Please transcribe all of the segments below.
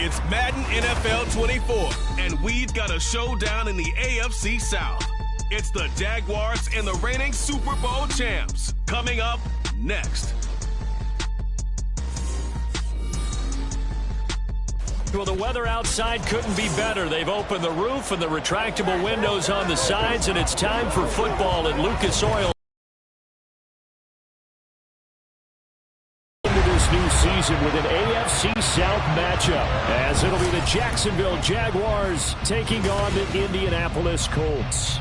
It's Madden NFL 24, and we've got a showdown in the AFC South. It's the Jaguars and the reigning Super Bowl champs. Coming up next. Well, the weather outside couldn't be better. They've opened the roof and the retractable windows on the sides, and it's time for football at Lucas Oil. New season with an AFC South matchup, as it'll be the Jacksonville Jaguars taking on the Indianapolis Colts.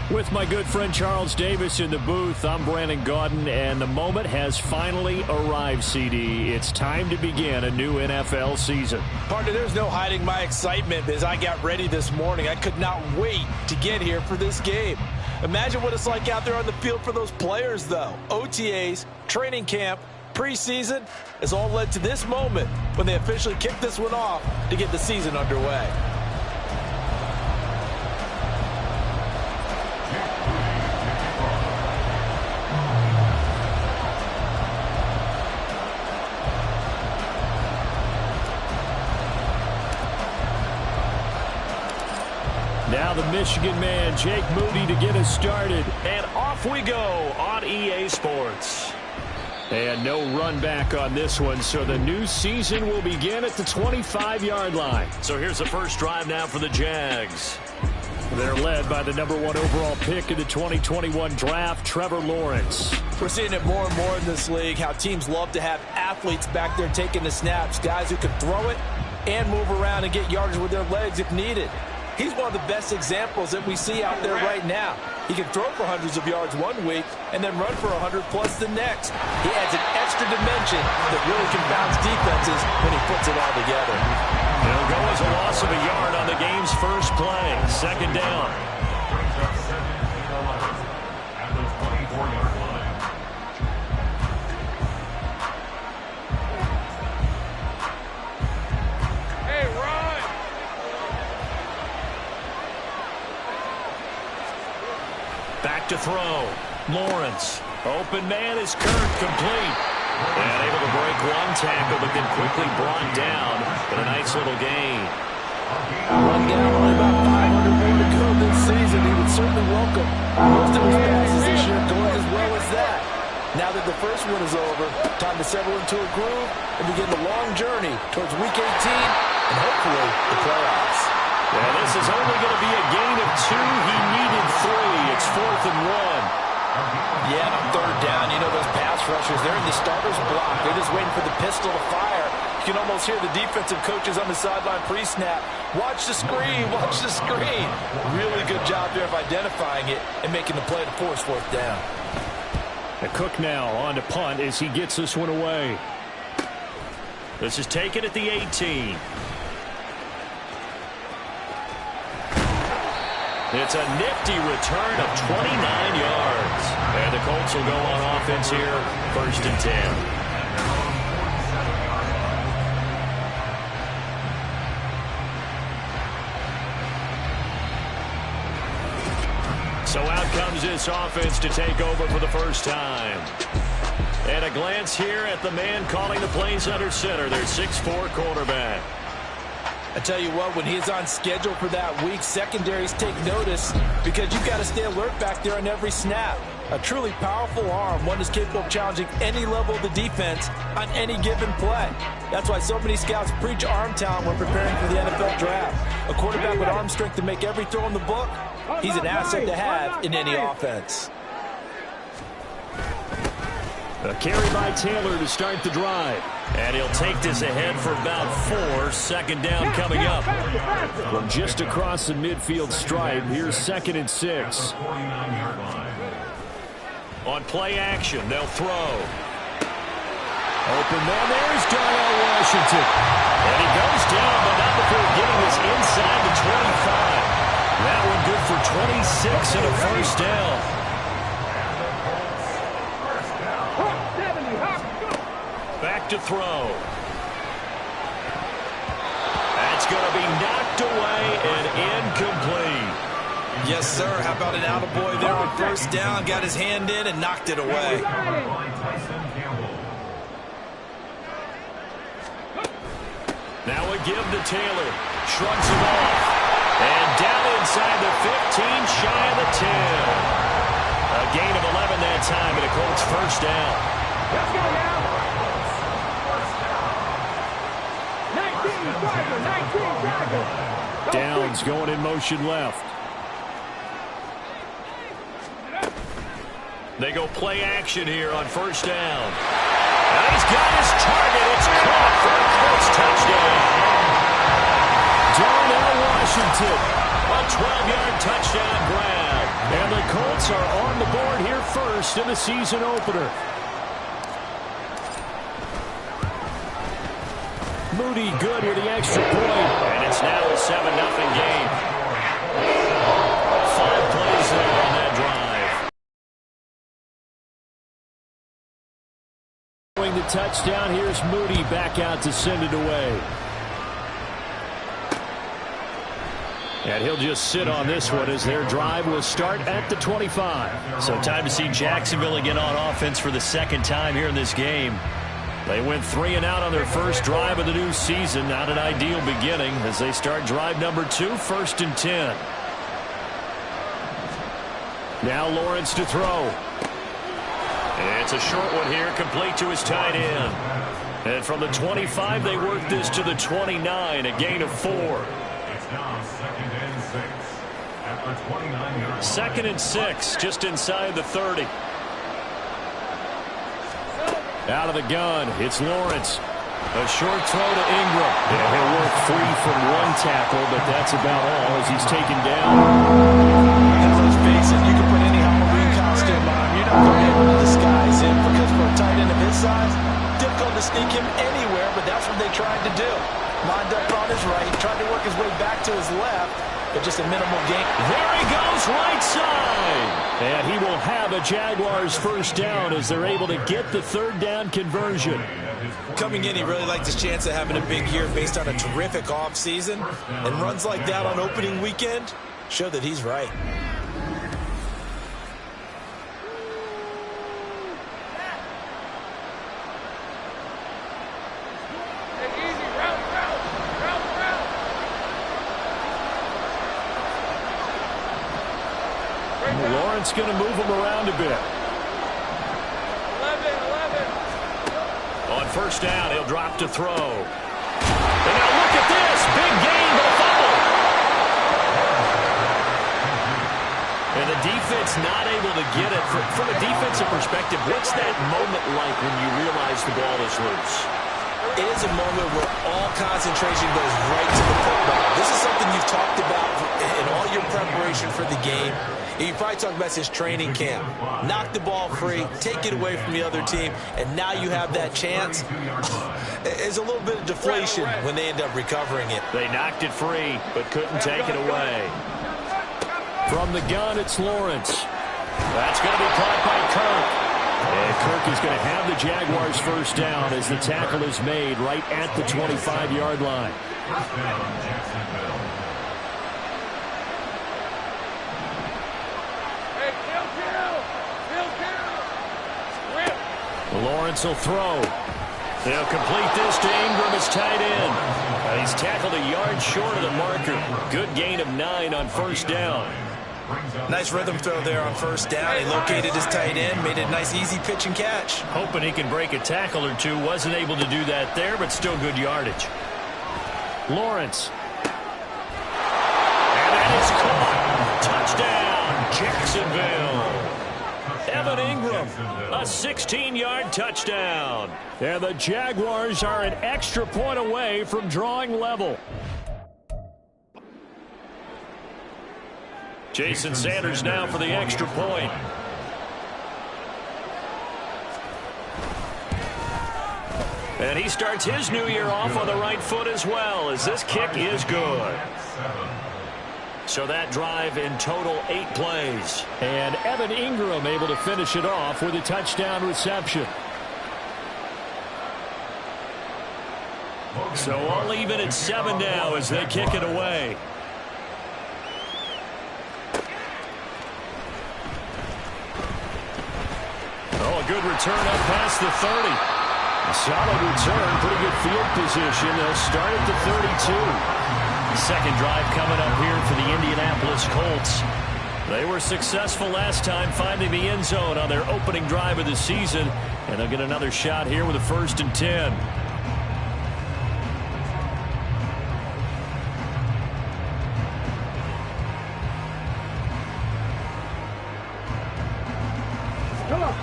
With my good friend Charles Davis in the booth, I'm Brandon Gaudin, and the moment has finally arrived, CD. It's time to begin a new NFL season. Partner, there's no hiding my excitement as I got ready this morning. I could not wait to get here for this game. Imagine what it's like out there on the field for those players, though. OTAs, training camp, preseason has all led to this moment when they officially kick this one off to get the season underway. Now the Michigan man, Jake Moody, to get us started. And off we go on EA Sports. And no run back on this one, so the new season will begin at the 25-yard line. So here's the first drive now for the Jags. They're led by the #1 overall pick in the 2021 draft, Trevor Lawrence. We're seeing it more and more in this league, how teams love to have athletes back there taking the snaps, guys who can throw it and move around and get yardage with their legs if needed. He's one of the best examples that we see out there right now. He can throw for hundreds of yards one week and then run for 100+ the next. He adds an extra dimension that really confounds defenses when he puts it all together. It'll go as a loss of a yard on the game's first play. Second down. Back to throw. Lawrence. Open man is Kirk, complete. And able to break one tackle, but then quickly brought down. But a nice little gain. One down, only about 500 more to go this season. He would certainly welcome most of his passes this year going as well as that. Now that the first one is over, time to settle into a groove and begin the long journey towards Week 18 and hopefully the playoffs. Yeah, this is only going to be a gain of 2. He needed 3. It's 4th and 1. Yeah, and on third down, you know those pass rushers, they're in the starter's block. They're just waiting for the pistol to fire. You can almost hear the defensive coaches on the sideline pre-snap. Watch the screen, watch the screen. Really good job there of identifying it and making the play to force 4th down. The Cook now on to punt as he gets this one away. This is taken at the 18. It's a nifty return of 29 yards. And the Colts will go on offense here, 1st and 10. So out comes this offense to take over for the first time. And a glance here at the man calling the plays under center, their 6'4" quarterback. I tell you what, when he's on schedule for that week, secondaries take notice because you've got to stay alert back there on every snap. A truly powerful arm, one is capable of challenging any level of the defense on any given play. That's why so many scouts preach arm talent when preparing for the NFL draft. A quarterback with arm strength to make every throw in the book, he's an asset to have in any offense. A carry by Taylor to start the drive. And he'll take this ahead for about 4. Second down coming up. From just across the midfield stripe, here's 2nd and 6. On play action, they'll throw. Open man, there's Darnell Washington. And he goes down, but not before getting us inside the 25. That one good for 26 and a first down. Back to throw. That's going to be knocked away and incomplete. Yes, sir. How about an attaboy there on first down? Got his hand in and knocked it away. Now a give to Taylor. Shrugs him off. And down inside the 15, shy of the 10. A gain of 11 that time, and a Colts first down. Let's go now. 19 Downs going in motion left. They go play action here on first down. And he's got his target. It's caught for a Colts touchdown. Darnell Washington, a 12-yard touchdown grab. And the Colts are on the board here first in the season opener. Moody good with the extra point. And it's now a 7-0 game. 5 plays there on that drive. Going the touchdown, here's Moody back out to send it away. And he'll just sit on this one as their drive will start at the 25. So time to see Jacksonville again on offense for the second time here in this game. They went 3 and out on their first drive of the new season. Not an ideal beginning as they start drive number 2, 1st and 10. Now Lawrence to throw. It's a short one here, complete to his tight end. And from the 25, they work this to the 29, a gain of 4. It's now 2nd and 6 at the 29-yard. 2nd and 6, just inside the 30. Out of the gun, it's Lawrence. A short throw to Ingram. And he'll work free from one tackle, but that's about all as he's taken down. And let's face it, you can put any Halloween costume on. You're not going to be able to disguise him because for a tight end of his size, difficult to sneak him anywhere, but that's what they tried to do. Lined up on his right, tried to work his way back to his left, but just a minimal gain. There he goes, right side. And he will have a Jaguars first down as they're able to get the 3rd down conversion. Coming in, he really liked his chance of having a big year based on a terrific offseason. And runs like that on opening weekend show that he's right. Lawrence going to move him around a bit. 11. On first down, he'll drop to throw. And now look at this. Big gain, but a fumble. And the defense not able to get it. From a defensive perspective, what's that moment like when you realize the ball is loose? It is a moment where all concentration goes right to the football. This is something you've talked about in all your preparation for the game. You probably talked about his training camp. Knock the ball free, take it away from the other team, and now you have that chance. There's a little bit of deflation when they end up recovering it. They knocked it free, but couldn't take it away. From the gun, it's Lawrence. That's going to be caught by Kirk. And Kirk is going to have the Jaguars first down as the tackle is made right at the 25-yard line. Lawrence will throw. They'll complete this to Ingram as tight end. He's tackled a yard short of the marker. Good gain of 9 on first down. Nice rhythm throw there on first down. He located his tight end, made it a nice easy pitch and catch. Hoping he can break a tackle or two. Wasn't able to do that there, but still good yardage. Lawrence. And that is caught. Touchdown, Jacksonville. Evan Ingram, a 16-yard touchdown. And the Jaguars are an extra point away from drawing level. Jason Sanders now for the extra point. And he starts his new year off on the right foot as well, as this kick is good. So that drive in total 8 plays. And Evan Ingram able to finish it off with a touchdown reception. So all even at 7 now as they kick it away. Oh, a good return up past the 30. A solid return, pretty good field position. They'll start at the 32. Second drive coming up here for the Indianapolis Colts. They were successful last time finding the end zone on their opening drive of the season. And they'll get another shot here with a 1st and 10.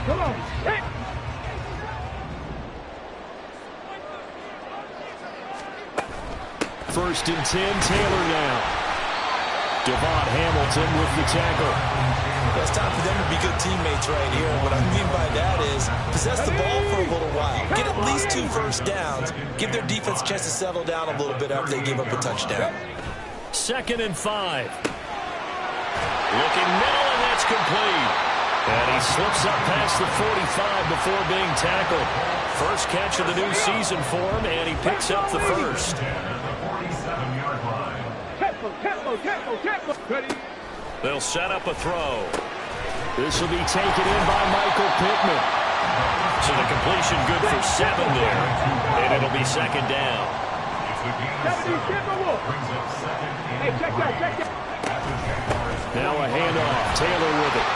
Come on. Hey. First and 10, Taylor now. Devon Hamilton with the tackle. Well, it's time for them to be good teammates right here. What I mean by that is possess the ball for a little while. Get at least 2 first downs. Give their defense a chance to settle down a little bit after they give up a touchdown. 2nd and 5. Looking middle, and that's complete. And he slips up past the 45 before being tackled. First catch of the new season for him, and he picks up the first. They'll set up a throw. This will be taken in by Michael Pittman. So the completion good for 7 there, and it'll be 2nd down. Now a handoff. Taylor with it.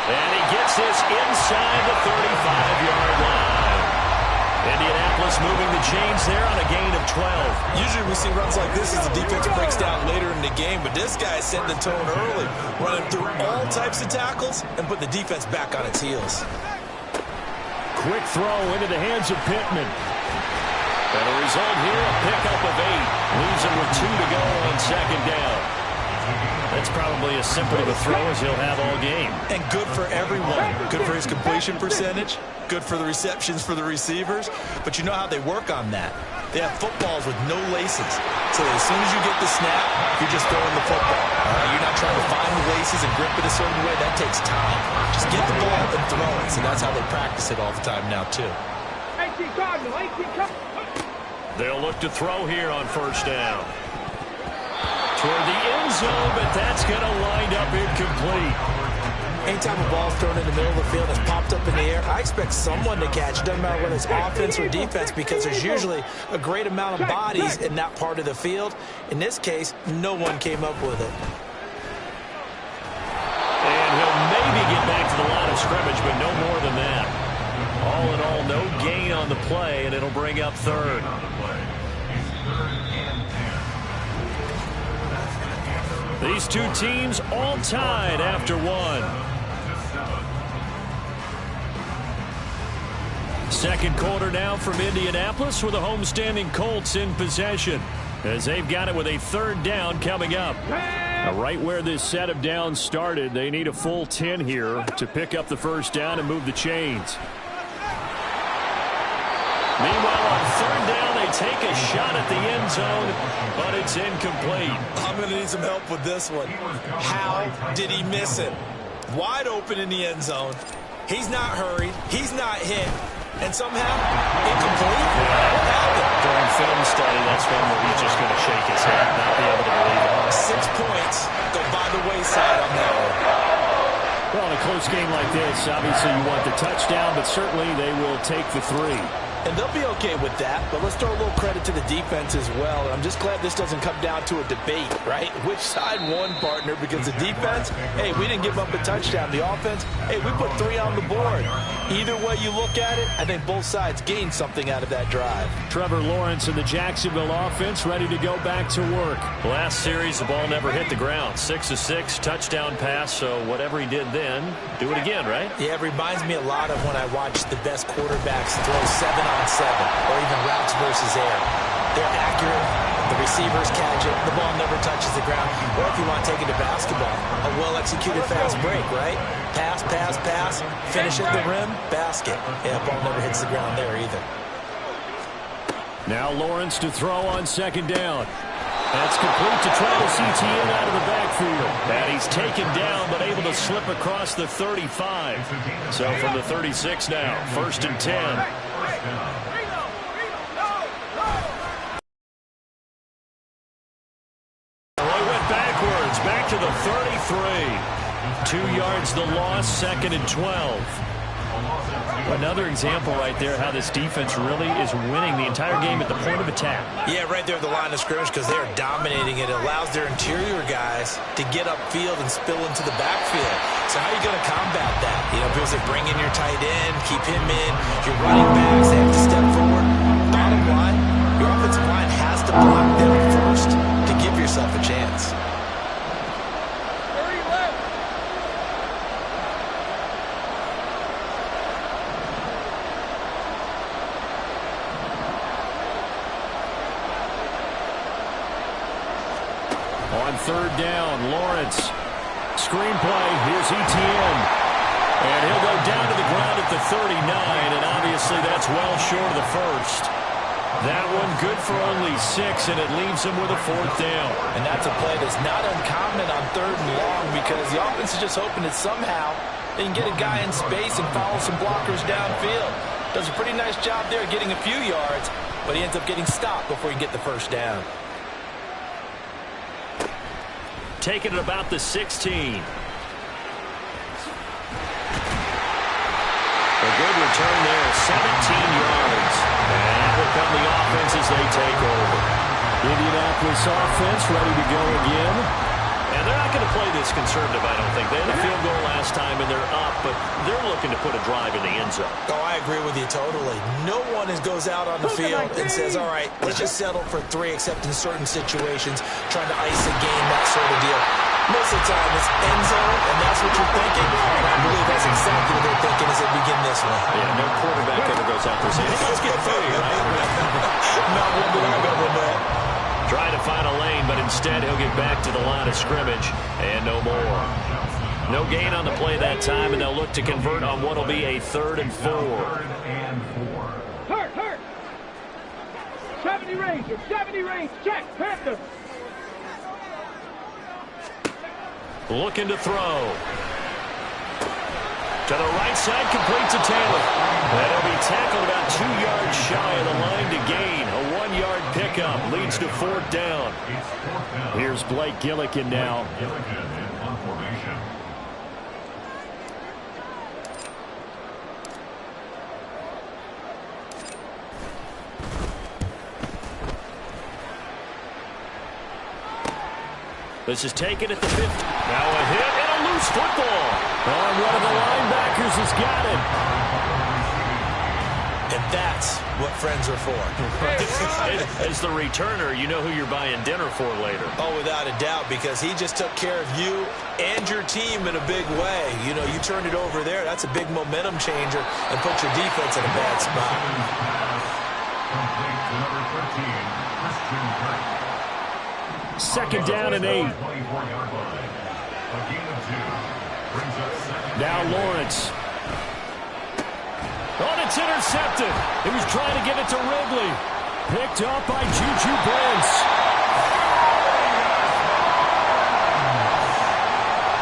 And he gets this inside the 35-yard line. Indianapolis moving the chains there on a gain of 12. Usually we see runs like this as the defense breaks down later in the game, but this guy set the tone early, running through all types of tackles and put the defense back on its heels. Quick throw into the hands of Pittman. And a result here, a pickup of 8. Leaves him with 2 to go on 2nd down. That's probably as simple of a throw as he'll have all game. And good for everyone. Good for his completion percentage. Good for the receptions for the receivers. But you know how they work on that. They have footballs with no laces. So as soon as you get the snap, you're just throwing the football. You're not trying to find the laces and grip it a certain way. That takes time. Just get the ball and throw it. So that's how they practice it all the time now, too. They'll look to throw here on 1st down. Toward the end zone, but that's going to wind up incomplete. Anytime a ball's thrown in the middle of the field that's popped up in the air, I expect someone to catch. It doesn't matter whether it's offense or defense, because there's usually a great amount of bodies in that part of the field. In this case, no one came up with it. And he'll maybe get back to the line of scrimmage, but no more than that. All in all, no gain on the play, and it'll bring up 3rd. These two teams all tied after 1. 2nd quarter now from Indianapolis with the homestanding Colts in possession, as they've got it with a 3rd down coming up. Now, right where this set of downs started, they need a full 10 here to pick up the 1st down and move the chains. Meanwhile, on 3rd down, they take a shot at the end zone, but it's incomplete. I'm going to need some help with this one. How did he miss it? Wide open in the end zone. He's not hurried. He's not hit. And somehow, incomplete? What happened? During film study, that's one where he's just going to shake his head and not be able to believe it. 6 points go by the wayside on that one. Well, in a close game like this, obviously you want the touchdown, but certainly they will take the 3. And they'll be okay with that, but let's throw a little credit to the defense as well. And I'm just glad this doesn't come down to a debate, right? Which side won, partner? Because the defense, hey, we didn't give up a touchdown. The offense, hey, we put 3 on the board. Either way you look at it, I think both sides gained something out of that drive. Trevor Lawrence and the Jacksonville offense ready to go back to work. Last series, the ball never hit the ground. 6 of 6, touchdown pass, so whatever he did then, do it again, right? Yeah, it reminds me a lot of when I watch the best quarterbacks throw 7-on-7 or even routes versus air. They're accurate, The receivers catch it. The ball never touches the ground. Or if you want to take it to basketball, a well-executed fast break, right? Pass, pass, pass. Finish at the rim, basket. Yeah, ball never hits the ground there either. Now Lawrence to throw on second down. That's complete to Travis Etienne out of the backfield. And he's taken down but able to slip across the 35. So from the 36 now, 1st and 10. Backwards, back to the 33. 2 yards the loss, 2nd and 12. Another example right there how this defense really is winning the entire game at the point of attack. Yeah, right there at the line of scrimmage because they are dominating it. It allows their interior guys to get upfield and spill into the backfield. So how are you going to combat that? You know, people say bring in your tight end, keep him in. Your running backs, they have to step forward. Bottom line, your offensive line has to block them first to give yourself a chance. On 3rd down, Lawrence. Screenplay, here's Etienne. And he'll go down to the ground at the 39, and obviously that's well short of the first. That one good for only 6, and it leaves him with a 4th down. And that's a play that's not uncommon on 3rd and long because the offense is just hoping that somehow they can get a guy in space and follow some blockers downfield. Does a pretty nice job there getting a few yards, but he ends up getting stopped before he can get the 1st down. Taking it about the 16. A good return there, 17 yards. And that will come the offense as they take over. Indianapolis offense ready to go again. And they're not going to play this conservative, I don't think. They had a field goal last time, and they're up, but they're looking to put a drive in the end zone. Oh, I agree with you totally. No one goes out on the field and says, all right, let's just settle for 3, except in certain situations, trying to ice a game, that sort of deal. Most of the time, it's end zone, and that's what you're thinking. And I believe that's exactly what they're thinking as they begin this one. Yeah, no quarterback ever goes out there saying, hey, let's get 30, right? Not one that I've ever met. Trying to find a lane, but instead he'll get back to the line of scrimmage, and no more. No gain on the play that time, and they'll look to convert on what will be a 3rd and 4. Hurt. 70 range, check, Panther. Looking to throw. To the right side, complete to Taylor. That'll be tackled about 2 yards shy of the line to gain. A 1-yard pickup leads to 4th down. Here's Blake Gillikin now. This is taken at the 50. Now a hit and a loose football. And one of the linebackers has got it. And that's what friends are for. As the returner, you know who you're buying dinner for later. Oh, without a doubt, because he just took care of you and your team in a big way. You know, you turned it over there. That's a big momentum changer and put your defense in a bad spot. Complete to number 13, 2nd down and 8. Now Lawrence. Oh, it's intercepted. He was trying to get it to Ridley. Picked up by Juju Brents.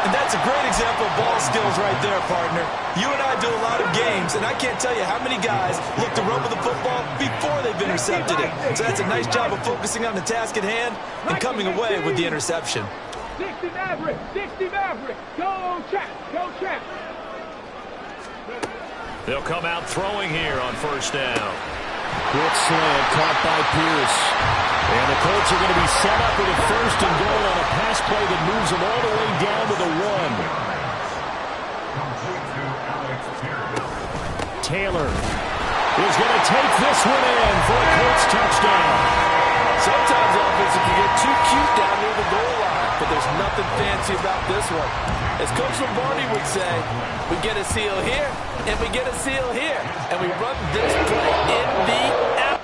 And that's a great example of ball skills right there, partner. You and I do a lot of games, and I can't tell you how many guys look to run with the football before they've intercepted it. So that's a nice job of focusing on the task at hand and coming away with the interception. 60 Maverick, go check. They'll come out throwing here on 1st down. Quick slant caught by Pierce. And the Colts are going to be set up with a 1st and goal on a pass play that moves them all the way down to the 1. Taylor is going to take this one in for a Colts touchdown. Sometimes offenses can get too cute down near the goal line, but there's nothing fancy about this one. As Coach Lombardi would say, we get a seal here, and we get a seal here, and we run this play in the out.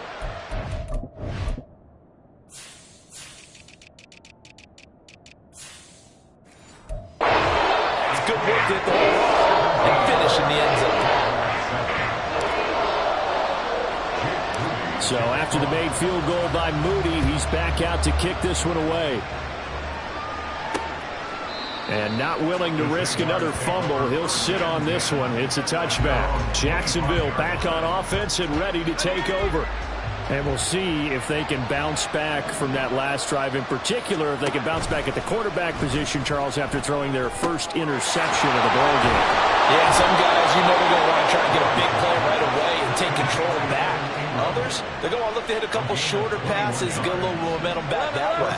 So after the made field goal by Moody, he's back out to kick this one away. And not willing to risk another fumble, he'll sit on this one. It's a touchback. Jacksonville back on offense and ready to take over. And we'll see if they can bounce back from that last drive. In particular, if they can bounce back at the quarterback position, Charles, after throwing their first interception of the ballgame. Yeah, some guys, you know they're going to want to try and get a big play right away and take control back. Others, they're going to look to hit a couple shorter passes, get a little momentum back that way.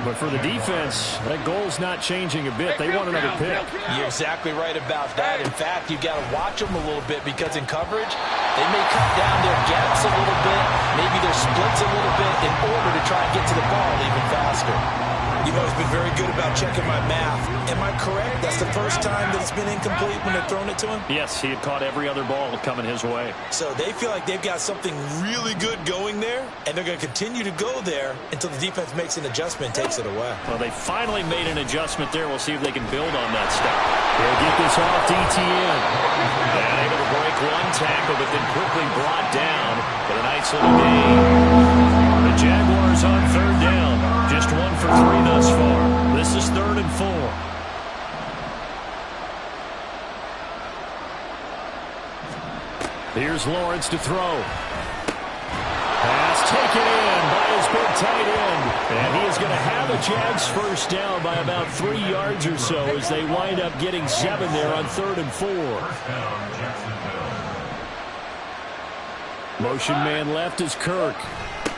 But for the defense, that goal's not changing a bit. They want another pick. You're exactly right about that. In fact, you've got to watch them a little bit because in coverage, they may cut down their gaps a little bit, maybe their splits a little bit in order to try and get to the ball even faster. You've always been very good about checking my math. Am I correct? That's the first time that it's been incomplete when they've thrown it to him? Yes, he had caught every other ball coming his way. So they feel like they've got something really good going there, and they're going to continue to go there until the defense makes an adjustment and takes it away. Well, they finally made an adjustment there. We'll see if they can build on that stuff. They'll get this off DTN. And able to break one tackle, but then quickly brought down with a nice little gain. The Jaguars on third down. Just 1 for 3 thus far. This is 3rd and 4. Here's Lawrence to throw. Pass taken in by his big tight end. And he is going to have a Jags first down by about 3 yards or so as they wind up getting 7 there on 3rd and 4. Motion man left is Kirk.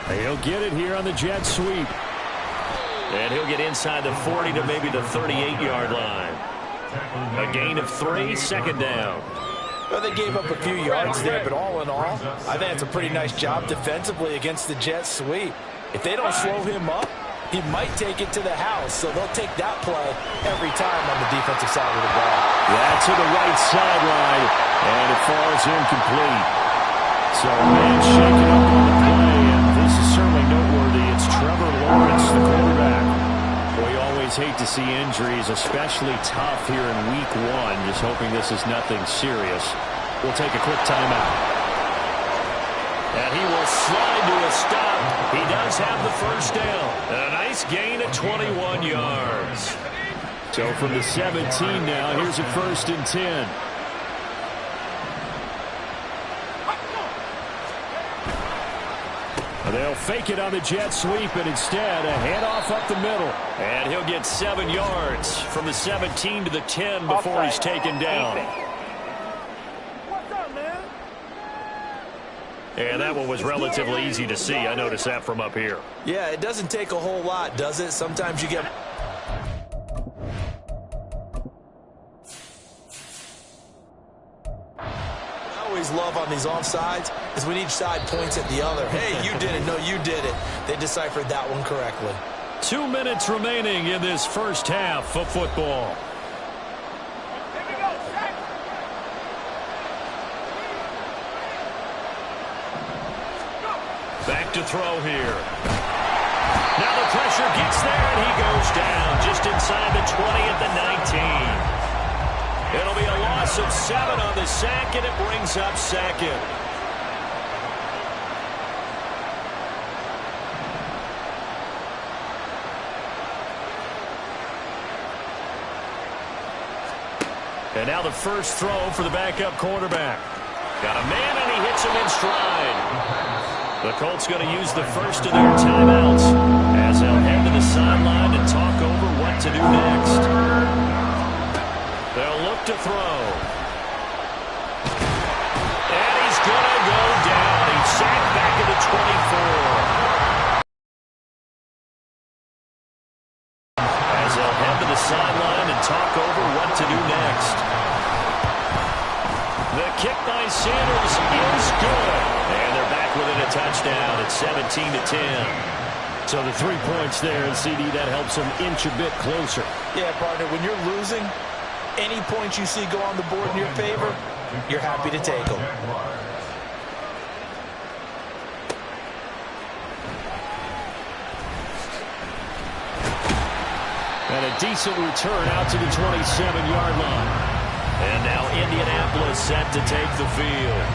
He'll get it here on the jet sweep. And he'll get inside the 40 to maybe the 38-yard line. A gain of 3, 2nd down. Well, they gave up a few yards there, but all in all, I think it's a pretty nice job defensively against the jet sweep. If they don't slow him up, he might take it to the house, so they'll take that play every time on the defensive side of the ball. Yeah, to the right sideline, and it falls incomplete. So a man shaken up on the play, and this is certainly noteworthy. It's Trevor Lawrence, the quarterback. We always hate to see injuries, especially tough here in week 1. Just hoping this is nothing serious. We'll take a quick timeout. And he will slide to a stop. He does have the first down. A nice gain of 21 yards. So from the 17 now, here's a 1st and 10. They'll fake it on the jet sweep, and instead a handoff up the middle. And he'll get 7 yards from the 17 to the 10 before he's taken down. What's up, man? And that one was relatively easy to see. I noticed that from up here. Yeah, it doesn't take a whole lot, does it? Sometimes you get... love on these offsides is when each side points at the other. Hey, you did it. No, you did it. They deciphered that one correctly. 2 minutes remaining in this first half of football. Back to throw here. Now the pressure gets there, and he goes down just inside the 20 at the 19. It'll be a loss of 7 on the sack, and it brings up 2nd. And now the first throw for the backup quarterback. Got a man, and he hits him in stride. The Colts going to use the first of their timeouts as they'll head to the sideline and talk over what to do next. They'll look to throw. And he's going to go down. He's sacked back at the 24. As they'll head to the sideline and talk over what to do next. The kick by Sanders is good. And they're back within a touchdown at 17 to 10. So the 3 points there, and CD, that helps them inch a bit closer. Yeah, partner, when you're losing, any points you see go on the board in your favor, you're happy to take them. And a decent return out to the 27-yard line. And now Indianapolis set to take the field.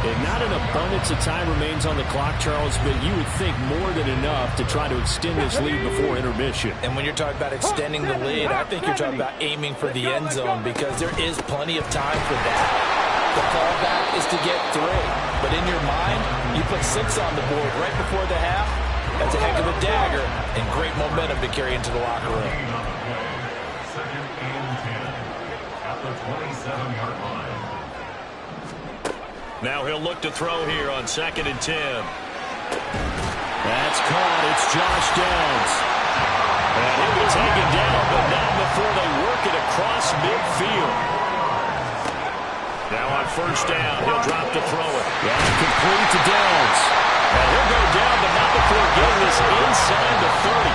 And not an abundance of time remains on the clock, Charles, but you would think more than enough to try to extend this lead before intermission. And when you're talking about extending the lead, I think you're talking about aiming for the end zone because there is plenty of time for that. The fallback is to get 3. But in your mind, you put 6 on the board right before the half. That's a heck of a dagger and great momentum to carry into the locker room. Second and 10 at the 27-yard line. Now he'll look to throw here on 2nd and 10. That's caught. It's Josh Downs. And he'll be taken down, but not before they work it across midfield. Now on 1st down, he'll drop to throw it. And complete to Downs. And he'll go down, but not before getting this inside the 30.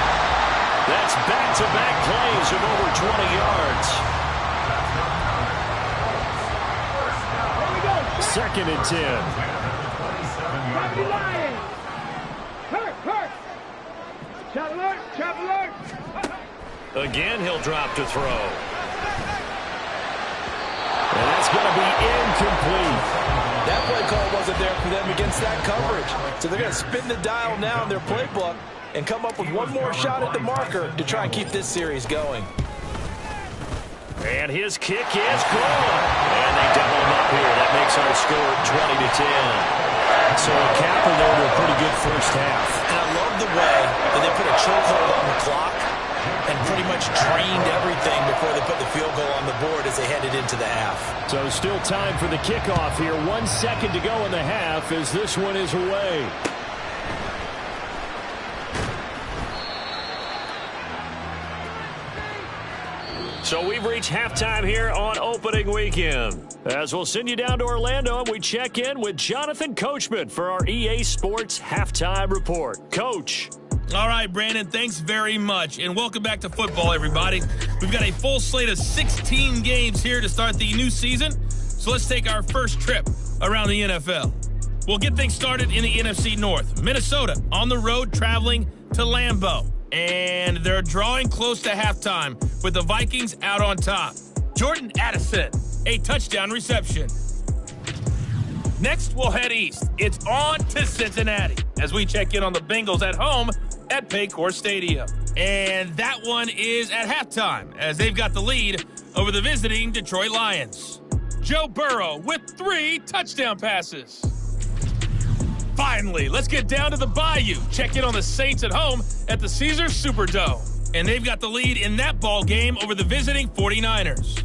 That's back-to-back plays of over 20 yards. 2nd and 10. Chop alert! Chop alert! Again, he'll drop to throw. And that's going to be incomplete. That play call wasn't there for them against that coverage. So they're going to spin the dial now in their playbook and come up with one more shot at the marker to try and keep this series going. And his kick is good. And they double him up here. That makes our score 20-10. So a capper there to a pretty good first half. And I love the way that they put a chokehold on the clock and pretty much drained everything before they put the field goal on the board as they headed into the half. So still time for the kickoff here. 1 second to go in the half as this one is away. So we've reached halftime here on opening weekend. As we'll send you down to Orlando and we check in with Jonathan Coachman for our EA Sports Halftime Report. Coach. All right, Brandon, thanks very much. And welcome back to football, everybody. We've got a full slate of 16 games here to start the new season. So let's take our first trip around the NFL. We'll get things started in the NFC North. Minnesota on the road traveling to Lambeau. And they're drawing close to halftime with the Vikings out on top. Jordan Addison, a touchdown reception. Next, we'll head east. It's on to Cincinnati as we check in on the Bengals at home at Paycor Stadium. And that one is at halftime as they've got the lead over the visiting Detroit Lions. Joe Burrow with 3 touchdown passes. Finally, let's get down to the Bayou. Check in on the Saints at home at the Caesars Superdome. And they've got the lead in that ball game over the visiting 49ers.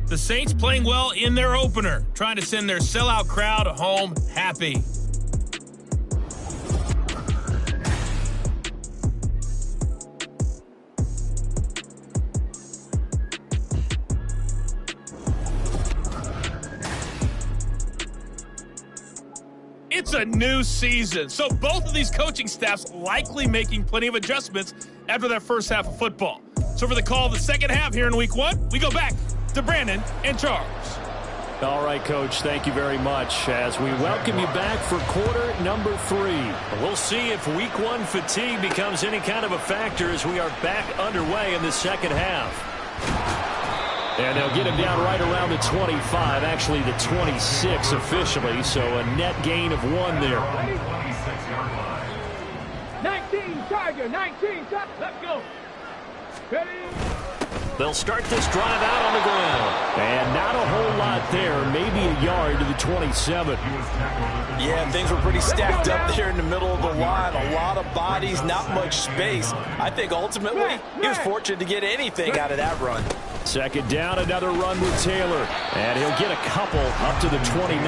The Saints playing well in their opener, trying to send their sellout crowd home happy. It's a new season, so both of these coaching staffs likely making plenty of adjustments after their first half of football. So for the call of the second half here in week 1, we go back to Brandon and Charles. All right, Coach, thank you very much as we welcome you back for quarter number 3. We'll see if week 1 fatigue becomes any kind of a factor as we are back underway in the second half. And they'll get him down right around the 25, actually the 26 officially, so a net gain of 1 there. 19 Tiger, 19 Tiger. Let's go. Ready? They'll start this drive out on the ground. And not a whole lot there, maybe a yard to the 27. Yeah, things were pretty stacked up there in the middle of the line. A lot of bodies, not much space. I think ultimately he was fortunate to get anything out of that run. Second down, another run with Taylor. And he'll get a couple up to the 29.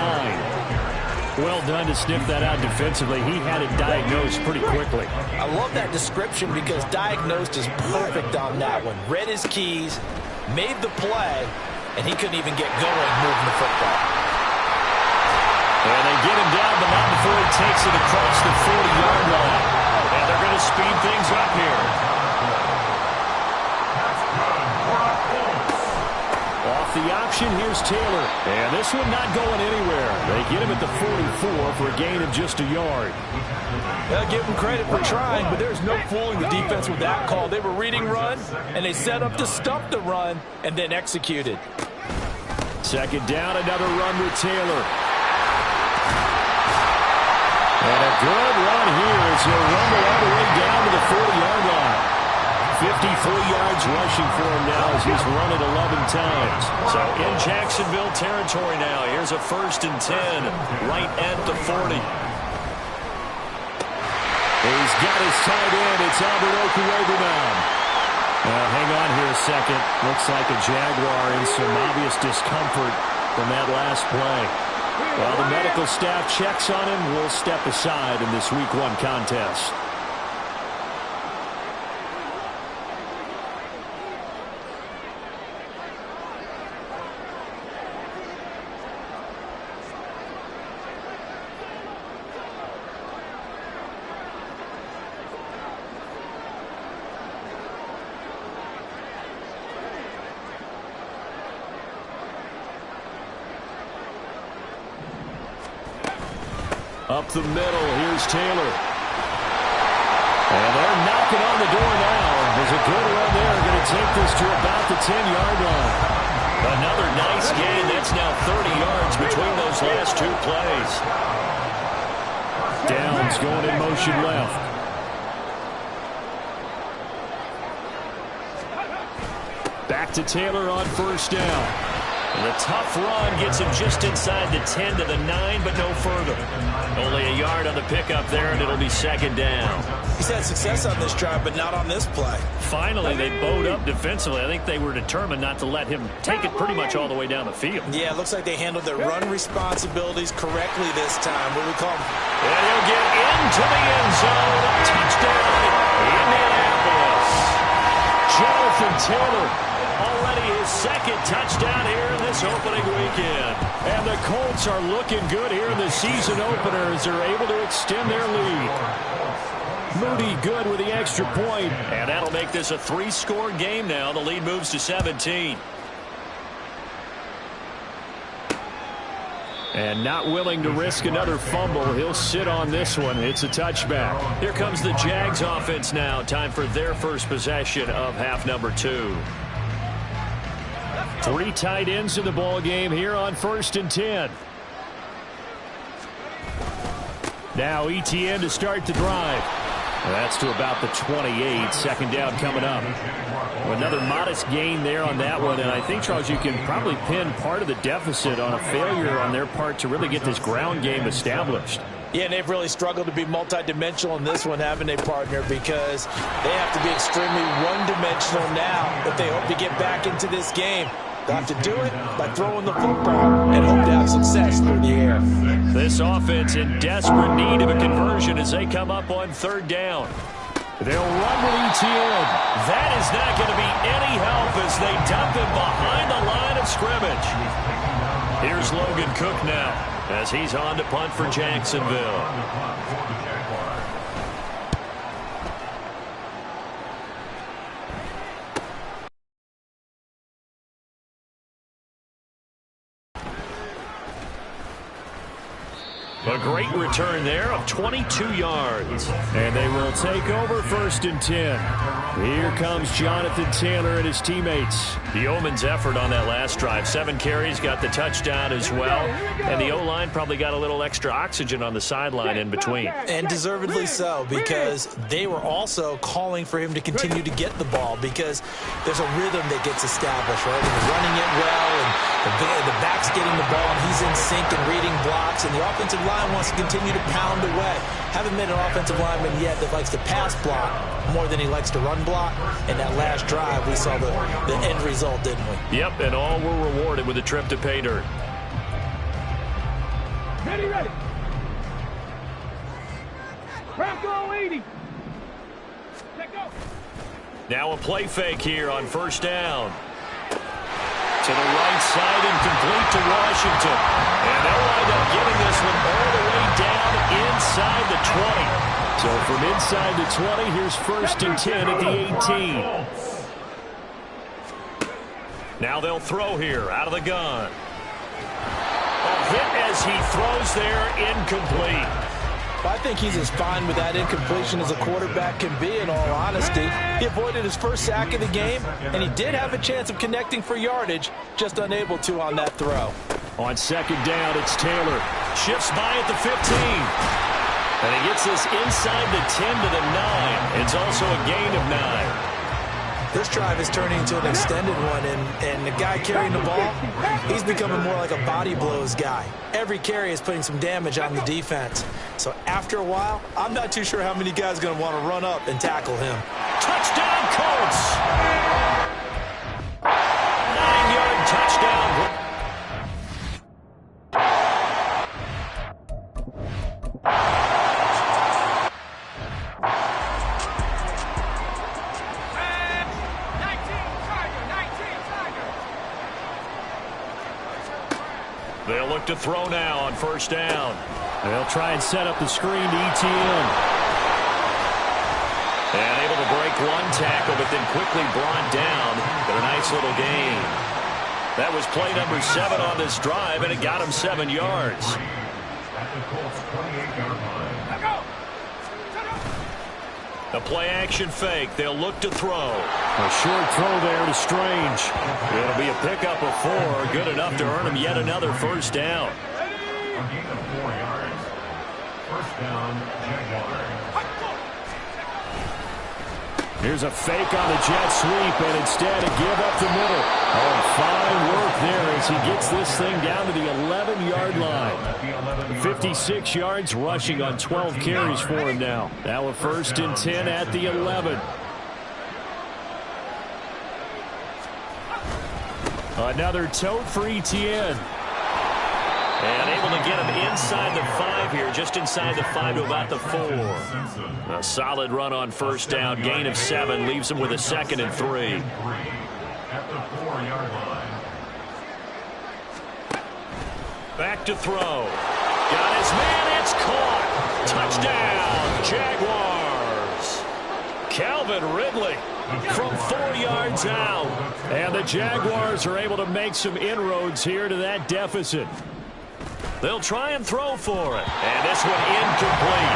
Well done to sniff that out defensively. He had it diagnosed pretty quickly. I love that description because diagnosed is perfect on that one. Read his keys, made the play, and he couldn't even get going moving the football. And they get him down, but not before he takes it across the 40-yard line. And they're going to speed things up here. Off the option, here's Taylor. And this one not going anywhere. They get him at the 44 for a gain of just a yard. They'll give him credit for trying, but there's no fooling the defense with that call. They were reading run, and they set up to stop the run and then executed. Second down, another run with Taylor. good run here as he'll rumble all the way down to the 40-yard line. 53 yards rushing for him now as he's run it 11 times. So in Jacksonville territory now. Here's a 1st and 10 right at the 40. He's got his tight end. It's Albert Okuebu now. Hang on here a second. Looks like a Jaguar in some obvious discomfort from that last play. While the medical staff checks on him, we'll step aside in this Week 1 contest. Up the middle, here's Taylor. And they're knocking on the door now. There's a good run there. Going to take this to about the 10-yard line. Another nice gain. That's now 30 yards between those last 2 plays. Downs going in motion left. Back to Taylor on 1st down. And the tough run gets him just inside the 10 to the 9, but no further. Only a yard on the pickup there, and it'll be 2nd down. He's had success on this drive, but not on this play. Finally, they bowed up defensively. I think they were determined not to let him take it pretty much all the way down the field. Yeah, it looks like they handled their run responsibilities correctly this time. What do we call them? And he'll get into the end zone. Touchdown, Indianapolis. Jonathan Taylor. Already his 2nd touchdown here in this opening weekend. And the Colts are looking good here in the season opener as they're able to extend their lead. Moody good with the extra point. And that'll make this a 3-score game now. The lead moves to 17. And not willing to risk another fumble. He'll sit on this one. It's a touchback. Here comes the Jags offense now. Time for their first possession of half number 2. 3 tight ends in the ball game here on 1st and 10. Now ETN to start the drive. That's to about the 28. 2nd down coming up. Another modest gain there on that one. And I think, Charles, you can probably pin part of the deficit on a failure on their part to really get this ground game established. Yeah, and they've really struggled to be multidimensional in this one, haven't they, partner? Because they have to be extremely one-dimensional now if they hope to get back into this game. They'll have to do it by throwing the football and hope to have success through the air. This offense in desperate need of a conversion as they come up on 3rd down. They'll run with ETN. That is not going to be any help as they dump him behind the line of scrimmage. Here's Logan Cook now as he's on to punt for Jacksonville. A great return there of 22 yards. And they will take over 1st and 10. Here comes Jonathan Taylor and his teammates. The Yeoman's effort on that last drive. 7 carries, got the touchdown as well. And the O-line probably got a little extra oxygen on the sideline in between. And deservedly so, because they were also calling for him to continue to get the ball, because there's a rhythm that gets established, right? And they're running it well, and the back's getting the ball, and he's in sync and reading blocks, and the offensive line wants to continue to pound away. Haven't met an offensive lineman yet that likes to pass block more than he likes to run block. And that last drive, we saw the end result, didn't we? Yep, and all were rewarded with a trip to pay dirt. Ready. Bronco 80. Let go. Now a play fake here on 1st down. To the right side and complete to Washington. And they'll wind up getting this one all the way down inside the 20. So from inside the 20, here's 1st and 10 at the 18. Now they'll throw here out of the gun. A hit as he throws there, incomplete. I think he's as fine with that incompletion as a quarterback can be, in all honesty. He avoided his first sack of the game, and he did have a chance of connecting for yardage, just unable to on that throw. On 2nd down, it's Taylor. Shifts by at the 15. And he gets this inside the 10 to the 9. It's also a gain of 9. This drive is turning into an extended one, and the guy carrying the ball, he's becoming more like a body blows guy. Every carry is putting some damage on the defense. So after a while, I'm not too sure how many guys are going to want to run up and tackle him. Touchdown, Colts! 9-yard touchdown. They'll look to throw now on first down. They'll try and set up the screen to ETN. And able to break one tackle, but then quickly brought down. But a nice little gain. That was play number 7 on this drive, and it got him 7 yards. At the Colts 28-yard line. A play-action fake. They'll look to throw. A short throw there to Strange. It'll be a pickup of 4. Good enough to earn him yet another first down. A gain of 4 yards. First down, Jaguars. Here's a fake on the jet sweep, and instead a give up the middle. Oh, fine work there as he gets this thing down to the 11-yard line. 56 yards rushing on 12 carries for him now. Now a 1st and 10 at the 11. Another tote for ETN. And able to get him inside the 5 here, just inside the 5 to about the 4. A solid run on first down, gain of 7, leaves him with a 2nd and 3. At the 4-yard line. Back to throw. Got his man, it's caught. Touchdown, Jaguars. Calvin Ridley from 4 yards out. And the Jaguars are able to make some inroads here to that deficit. They'll try and throw for it. And this one incomplete.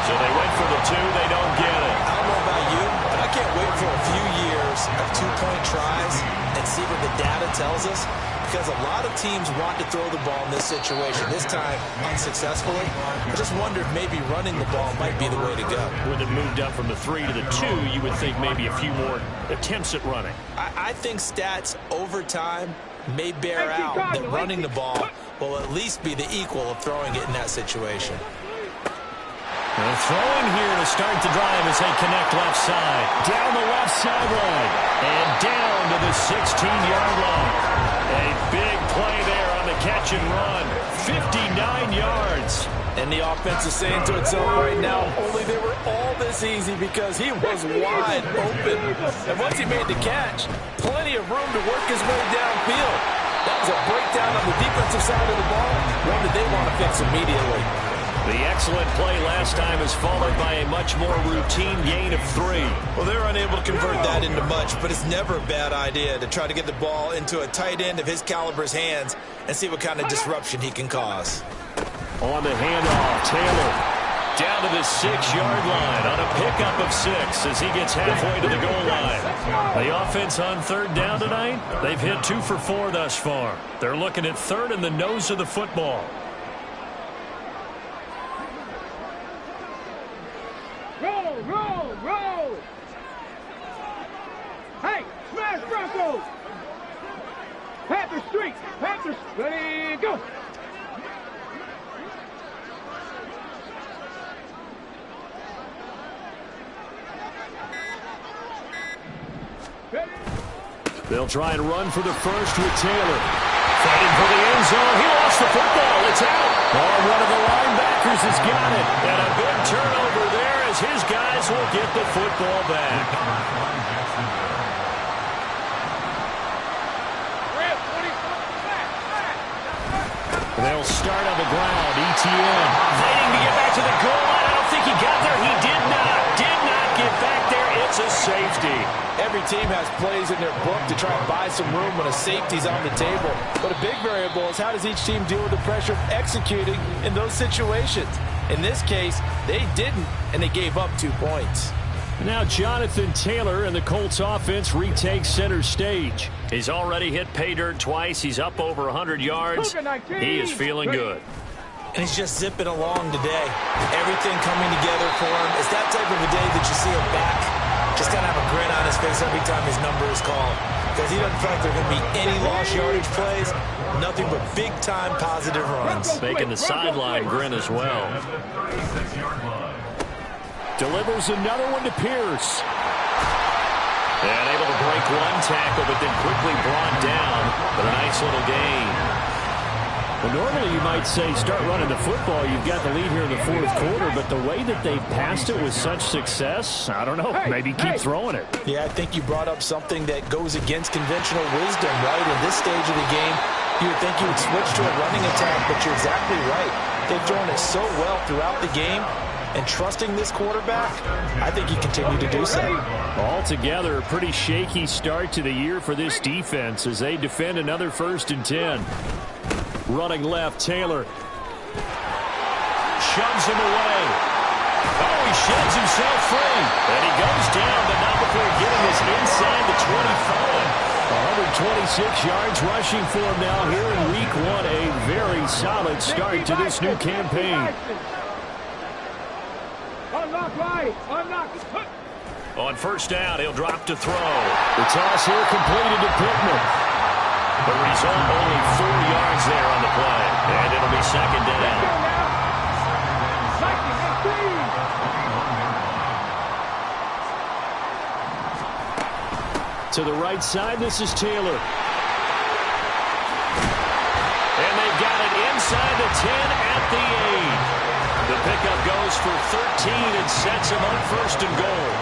So they went for the 2. They don't get it. I don't know about you, but I can't wait for a few years of 2-point tries and see what the data tells us. Because a lot of teams want to throw the ball in this situation. This time, unsuccessfully. I just wonder if maybe running the ball might be the way to go. When it moved up from the 3 to the 2, you would think maybe a few more attempts at running. I think stats over time may bear out that running the ball will at least be the equal of throwing it in that situation. And throwing here to start the drive as they connect left side. Down the left sideline. And down to the 16-yard line. A big play there on the catch and run. 59 yards. And the offense is saying to itself right now, only they were all this easy because he was wide open. And once he made the catch, plenty of room to work his way downfield. That was a breakdown on the defensive side of the ball, one that they want to fix immediately. The excellent play last time is followed by a much more routine gain of 3. Well, they're unable to convert that into much, but it's never a bad idea to try to get the ball into a tight end of his caliber's hands and see what kind of disruption he can cause. On the handoff, Taylor. Down to the 6-yard line on a pickup of 6 as he gets halfway to the goal line. The offense on 3rd down tonight, they've hit 2 for 4 thus far. They're looking at 3rd in the nose of the football. Roll! Hey, smash Broncos! Panther Street! Panthers, ready, go! They'll try and run for the 1st with Taylor. Fighting for the end zone. He lost the football. It's out. Oh, one of the linebackers has got it. And a big turnover there as his guys will get the football back. They'll start on the ground. ETN. Fighting to get back to the goal line. I don't think he got there. He did not get back there. It's a safety. Every team has plays in their book to try and buy some room when a safety's on the table. But a big variable is how does each team deal with the pressure of executing in those situations. In this case, they didn't, and they gave up 2 points. Now Jonathan Taylor and the Colts offense retake center stage. He's already hit pay dirt twice. He's up over 100 yards. He is feeling good. And he's just zipping along today. Everything coming together for him. It's that type of a day that you see him back. Just kind of have a grin on his face every time his number is called. Because he doesn't feel like there are going to be any lost yardage plays. Nothing but big-time positive runs. Making the sideline grin as well. Delivers another one to Pierce. And able to break one tackle, but then quickly brought down. But a nice little gain. Well, normally you might say start running the football. You've got the lead here in the fourth quarter, but the way that they passed it with such success, I don't know, maybe keep throwing it. Yeah, I think you brought up something that goes against conventional wisdom, right? In this stage of the game, you would think you would switch to a running attack, but you're exactly right. They've thrown it so well throughout the game, and trusting this quarterback, I think you continue to do so. Altogether, a pretty shaky start to the year for this defense as they defend another 1st and 10. Running left, Taylor. Shoves him away. Oh, he sheds himself free. And he goes down, but not before getting this inside the 25. 126 yards rushing for him now here in week 1. A very solid start to this new campaign. Unlock right. Unlock. On 1st down, he'll drop to throw. The toss here completed to Pittman. The result, only 4 yards there on the play. And it'll be 2nd down. To the right side, this is Taylor. And they've got it inside the 10 at the 8. The pickup goes for 13 and sets him up 1st and goal.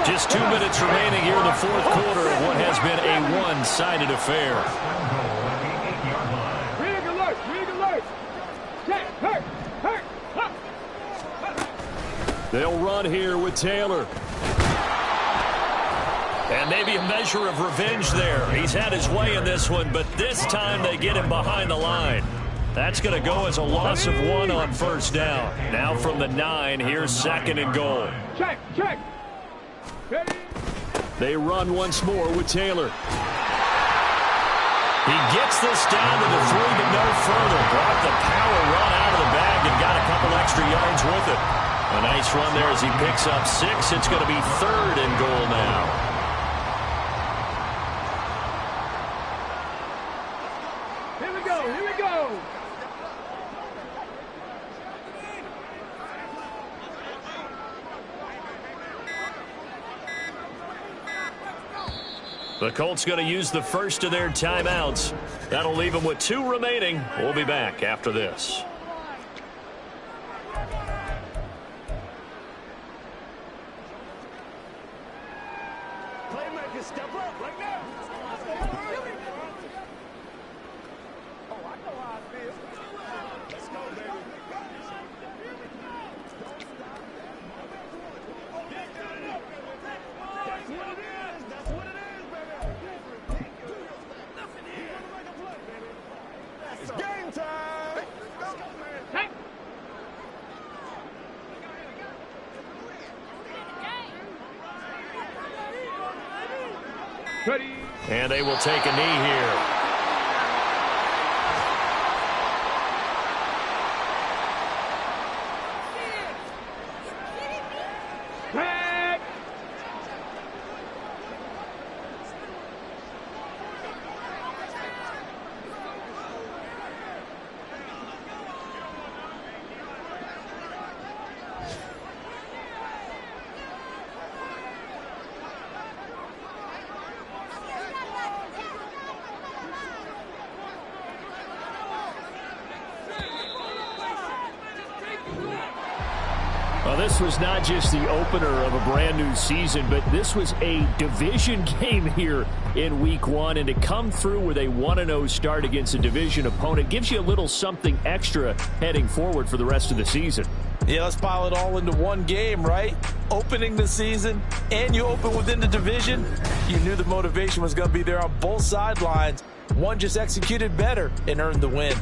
Just 2 minutes remaining here in the fourth quarter of what has been a one-sided affair. Rig alert! Rig alert! Check! Hurt! Hurt! They'll run here with Taylor. And maybe a measure of revenge there. He's had his way in this one, but this time they get him behind the line. That's going to go as a loss of 1 on 1st down. Now from the 9, here's 2nd and goal. Check! Check! They run once more with Taylor. He gets this down to the 3, but no further. Brought the power run out of the bag and got a couple extra yards with it. A nice run there as he picks up 6. It's going to be 3rd and goal now. Here we go! Here we go! The Colts going to use the first of their timeouts. That'll leave them with 2 remaining. We'll be back after this. Playmakers, step up right now! Oh, I know how I feel. Let's go, baby. That's what it is. That's what it is. It's game time! Hey. Ready. And they will take a knee here. Well, this was not just the opener of a brand new season, but this was a division game here in week 1. And to come through with a 1-0 start against a division opponent gives you a little something extra heading forward for the rest of the season. Yeah, let's pile it all into one game, right? Opening the season, and you open within the division. You knew the motivation was going to be there on both sidelines. One just executed better and earned the win.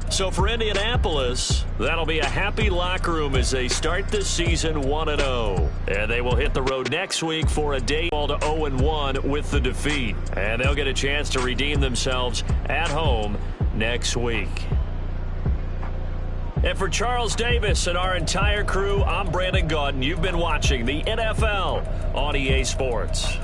So for Indianapolis, that'll be a happy locker room as they start this season 1-0. And they will hit the road next week for a day ball to 0-1 with the defeat. And they'll get a chance to redeem themselves at home next week. And for Charles Davis and our entire crew, I'm Brandon Gaudin. You've been watching the NFL on EA Sports.